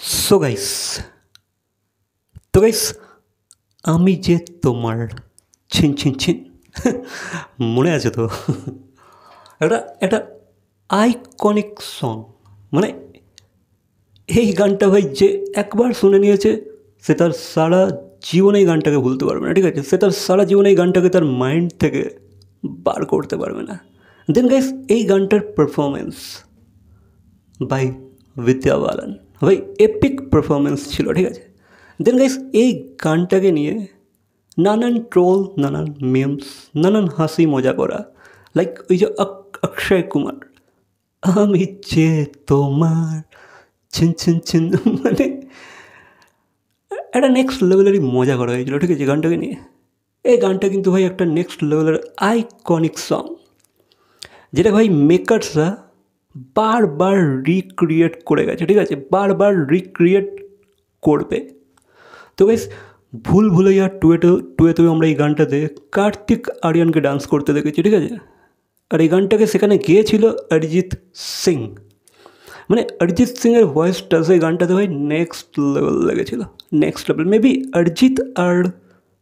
So guys তো guys, আমি যে তোমার ছিন ছিন ছিন মনে আছে তো? একটা একটা আইকনিক সং। মানে এই গানটা ভাই যে একবার শুনে নিয়েছে সে তার সারা জীবনে এই গানটাকে ভুলতে পারবে না। ঠিক আছে, সে তার সারা জীবনে এই গানটাকে তার মাইন্ড থেকে বার করতে পারবে না। দেন গাইস, এই গানটার পারফরমেন্স বাই বিদ্যা বালান ভাই এপিক পারফরমেন্স ছিল। ঠিক আছে, দেন গাইস এই গানটাকে নিয়ে নানান ট্রোল, নানান মিমস, নানান হাসি মজা করা, লাইক ওই যে অক্ষয় কুমার, আমি যে তোমার ছিন ছিন ছিন, মানে একটা নেক্সট লেভেলেরই মজা করা হয়েছিল। ঠিক আছে, গানটাকে নিয়ে এই গানটা কিন্তু ভাই একটা নেক্সট লেভেলের আইকনিক সং, যেটা ভাই মেকার্সরা বারবার রিক্রিয়েট করে গেছে। ঠিক আছে, বারবার রিক্রিয়েট করবে। তো গাইস, ভুল ভুলাইয়া টুয়েতেও আমরা এই গানটাতে কার্তিক আরিয়ানকে ডান্স করতে দেখেছি। ঠিক আছে, আর এই গানটাকে সেখানে গেয়েছিল অরিজিৎ সিং। মানে অরিজিৎ সিংয়ের ভয়েসটা সেই গানটাতে ভাই নেক্সট লেভেল লেগেছিলো, নেক্সট লেভেল। মেবি অরিজিৎ আর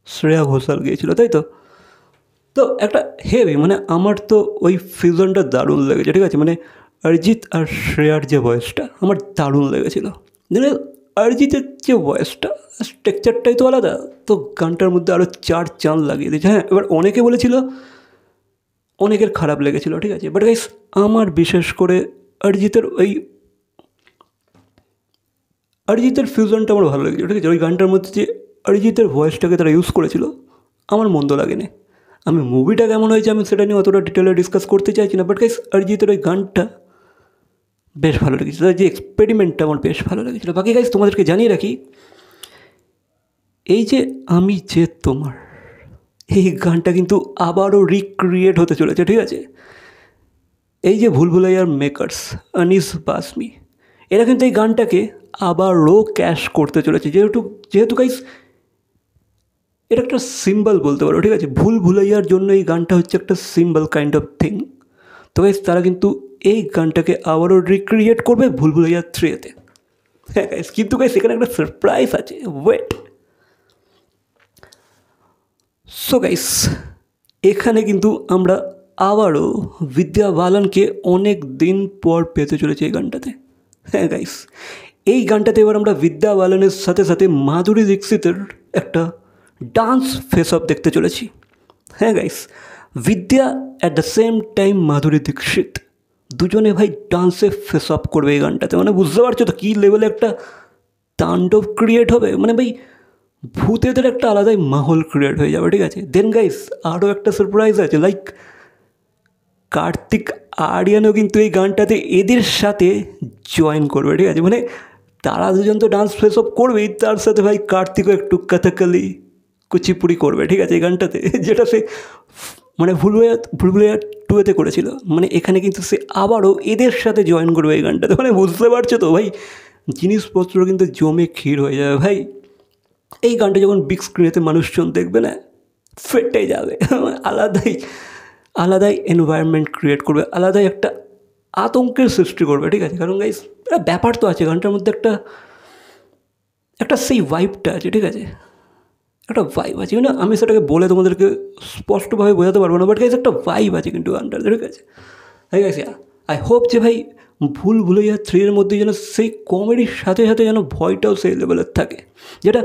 শ্রেয়া ঘোষাল গিয়েছিলো, তাই তো? তো একটা হেভি, মানে আমার তো ওই ফিউশনটা দারুণ লেগেছে। ঠিক আছে, মানে অরিজিৎ আর শ্রেয়ার যে ভয়েসটা আমার দারুণ লেগেছিলো। অরিজিতের যে ভয়েসটা, স্ট্রাকচারটাই তো আলাদা, তো গানটার মধ্যে আরও চার চাঁদ লাগিয়ে দিয়েছে। হ্যাঁ, এবার অনেকে বলেছিল, অনেকের খারাপ লেগেছিলো। ঠিক আছে, বাট গাইস আমার বিশেষ করে অরিজিতের ফিউশনটা আমার ভালো লেগেছিলো। ঠিক আছে, ওই গানটার মধ্যে যে অরিজিতের ভয়েসটাকে তারা ইউজ করেছিল আমার মন্দ লাগেনি। আমি মুভিটা কেমন হয়েছে আমি সেটা নিয়ে অতটা ডিটেলে ডিসকাস করতে চাইছি না, বাট গাইস অরিজিতের ওই গানটা বেশ ভালো লেগেছিলো, যে এক্সপেরিমেন্টটা আমার বেশ ভালো লেগেছিলো। বাকি গাইস তোমাদেরকে জানিয়ে রাখি, এই যে আমি যে তোমার, এই গানটা কিন্তু আবারও রিক্রিয়েট হতে চলেছে। ঠিক আছে, এই যে ভুলভুলাইয়ার মেকার্স আনিস বাসমি, এরা কিন্তু এই গানটাকে আবারও ক্যাশ করতে চলেছে। যেহেতু গাইস এটা একটা সিম্বল বলতে পারো। ঠিক আছে, ভুলভুলাইয়ার জন্য এই গানটা হচ্ছে একটা সিম্বল কাইন্ড অফ থিং। তো গাইস তারা কিন্তু এই গানটাকে আবারও রিক্রিয়েট করবে ভুলভুলাইয়া 3-তে। হ্যাঁ গাইস, কিন্তু গাইস এখানে একটা সারপ্রাইজ আছে, ওয়েট। সো গাইস, এখানে কিন্তু আমরা আবারও বিদ্যা বালানকে অনেক দিন পর পেতে চলেছি এই গানটাতে। হ্যাঁ গাইস, এই গানটাতে এবার আমরা বিদ্যা বালানের সাথে সাথে মাধুরী দীক্ষিতের একটা ডান্স ফেস অফ দেখতে চলেছি। হ্যাঁ গাইস, বিদ্যা at the same time Madhuri Dixit, দুজনে ভাই ডান্সে ফেস অফ করবে এই গানটাতে। মানে বুঝতে পারছো তো কী লেভেলে একটা তাণ্ডব ক্রিয়েট হবে। মানে ভাই ভূতেদের একটা আলাদাই মাহল ক্রিয়েট হয়ে যাবে। ঠিক আছে, দেন গাইস আরও একটা সারপ্রাইজ আছে, লাইক কার্তিক আরিয়ানও কিন্তু এই গানটাতে এদের সাথে জয়েন করবে। ঠিক আছে, মানে তারা দুজন তো ডান্স ফেস অফ করবেই, তার সাথে ভাই কার্তিকও একটু কথাকালি কুচিপুড়ি করবে। ঠিক আছে, এই গানটাতে, যেটা সে মানে ভুলভুলাইয়া 2-তে করেছিল। মানে এখানে কিন্তু সে আবারও এদের সাথে জয়েন করবে এই গানটাতে। মানে বুঝতে পারছো তো ভাই, জিনিসপত্র কিন্তু জমে ক্ষীর হয়ে যাবে ভাই। এই গানটা যখন বিগ স্ক্রিনেতে মানুষজন দেখবে না, ফেটে যাবে। আলাদাই আলাদাই এনভায়রনমেন্ট ক্রিয়েট করবে, আলাদাই একটা আতঙ্কের সৃষ্টি করবে। ঠিক আছে, কারণ গাইস একটা ব্যাপার তো আছে গানটার মধ্যে, একটা একটা সেই ভাইবটা আছে। ঠিক আছে, একটা ভাইব আছে, না আমি সেটাকে বলে তোমাদেরকে স্পষ্টভাবে বোঝাতে পারবো না, বাট গাইস একটা ভাইব আছে কিন্তু গানটার। ঠিক আছে, ঠিক আছে, আই হোপ যে ভাই ভুলভুলাইয়া 3-এর মধ্যে যেন সেই কমেডির সাথে সাথে যেন ভয়টাও সেই লেভেলের থাকে, যেটা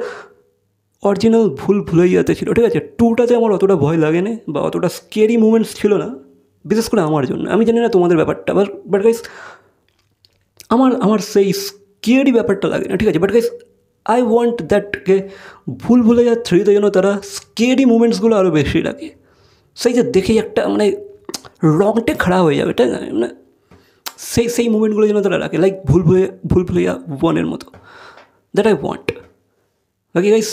অরিজিনাল ভুলভুলাইয়াতে ছিল। ঠিক আছে, 2টাতে আমার অতটা ভয় লাগেনি বা অতটা স্কেরি মুভমেন্টস ছিল না, বিশেষ করে আমার জন্য। আমি জানি না তোমাদের ব্যাপারটা, বাট গাইস আমার আমার সেই স্কেরি ব্যাপারটা লাগে না। ঠিক আছে, বাট গাইস আই ওয়ান্ট দ্যাটকে ভুলভুলাইয়া 3-তে যেন তারা স্কেরি মুভমেন্টসগুলো আরও বেশি রাখে। সেই যে দেখেই একটা মানে রংটে খারাপ হয়ে যাবে, তাই না? মানে সেই মুভমেন্টগুলো যেন তারা রাখে, লাইক ভুলভুলাইয়া 1-এর মতো, দ্যাট আই ওয়ান্ট। বাকি গাইস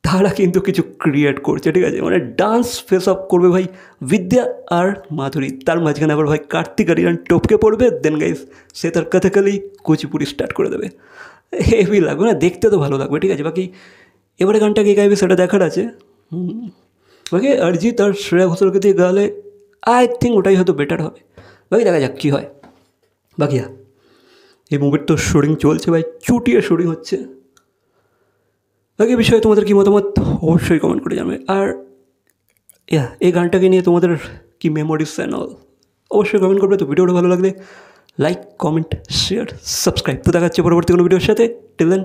তারা কিন্তু কিছু ক্রিয়েট করছে। ঠিক আছে, মানে ডান্স ফেস অফ করবে ভাই বিদ্যা আর মাধুরী, তার মাঝখানে আবার ভাই কার্তিক আরিয়ান টপকে পড়বে। দেন গাইস সে তার কথাকালি কুচিপুড়ি স্টার্ট করে দেবে। হেভি লাগবে না, দেখতে তো ভালো লাগবে। ঠিক আছে, বাকি এবারে গানটা কে গাইবে সেটা দেখার আছে। বাকি অরিজিৎ আর শ্রেয়া ঘোষালকে দিয়ে গালে আই থিঙ্ক ওটাই হয়তো বেটার হবে। বাকি দেখা যাক কী হয়। বাকি এই মুভির তো শুটিং চলছে ভাই, চুটিয়ে শুটিং হচ্ছে। বাকি বিষয়ে তোমাদের কী মতামত অবশ্যই কমেন্ট করে জানাবে। আর এই গানটাকে নিয়ে তোমাদের কি মেমোরিজ অ্যান্ড অল অবশ্যই কমেন্ট করবে। তো ভিডিওটা ভালো লাগলে লাইক, কমেন্ট, শেয়ার, সাবস্ক্রাইব। তো দেখা যাচ্ছে পরবর্তী কোনো ভিডিওর সাথে। Till then